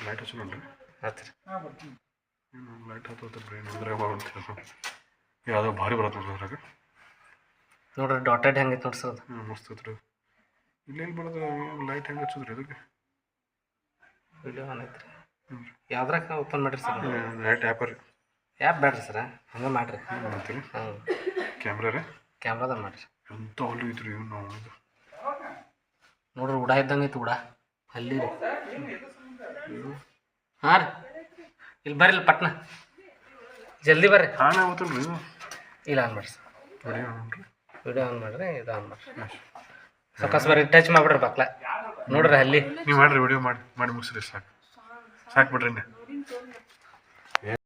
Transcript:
Light ಹಚ್ಚು ನೋಡ್ರಿ ಆಯ್ತು ರೀ. ಲೈಟ್ ಹತ್ತೋತ್ರ ಬ್ರೈನ್ ಅಂದ್ರೆ ಯಾವುದೋ ಭಾರಿ ಬರತ್ತೆ ನೋಡ್ರಿ ಅದ್ರಾಗ ನೋಡ್ರಿ ಡಾಟೆಡ್ ಹೆಂಗೈತೆ ನೋಡ್ರಿ ಸರ್ ಅದು. ಮಸ್ತ್ ಐತ್ರಿ ಇಲ್ಲೆಲ್ಲಿ ಬರೋದು ಲೈಟ್ ಹೆಂಗೆ ಹಚ್ಚೋದ್ರಿ ಅದಕ್ಕೆ ವಿಡಿಯೋ ಆನ್ ಐತ್ರಿ. ಯಾವ್ದ್ರಾಗ ಓಪನ್ ಮಾಡಿರಿ ಸರ್? ಲೈಟ್ ಆ್ಯಪ್ ರೀ. ಆ್ಯಪ್ ಬೇಡ್ರಿ ಸರ, ಹಂಗೆ ಮಾಡಿರಿ. ಮಾಡ್ತೀರಿ ಹಾಂ ಕ್ಯಾಮ್ರಾ ರೀ, ಕ್ಯಾಮ್ರಾದಾಗ ಮಾಡಿರಿ. ಎಂಥ ಹಲ್ಲು ಐತ್ರಿ ಇವ್ನು ನಾವು ಇದು ನೋಡ್ರಿ ಉಡಾ ಇದ್ದಂಗೆ ಐತಿ, ಉಡಾ ಅಲ್ಲಿ ರೀ. ಹಾಂ ರೀ, ಇಲ್ಲಿ ಬರ್ರಿ, ಇಲ್ಲಿ ಪಟ್ನ ಜಲ್ದಿ ಬರ್ರಿ. ಆನ್ ಆಗುತ್ತಲ್ರಿ ಇದು. ಇಲ್ಲ ಆನ್ ಮಾಡಿರಿ ಸರ್, ವಿಡಿಯೋ ನೋಡ್ರಿ, ವಿಡಿಯೋ ಆನ್ ಮಾಡಿರಿ, ಇದು ಆನ್ ಮಾಡಿರಿ. ಸೊಕಾಸ್ ಬರ್ರಿ, ಟಚ್ ಮಾಡಿಬಿಡ್ರಿ ಬಾಕ್ಲ ನೋಡ್ರಿ ಅಲ್ಲಿ. ನೀವು ಮಾಡಿರಿ ವಿಡಿಯೋ ಮಾಡಿ ಮುಗಿಸ್ರಿ, ಸಾಕು ಬಿಡ್ರಿ.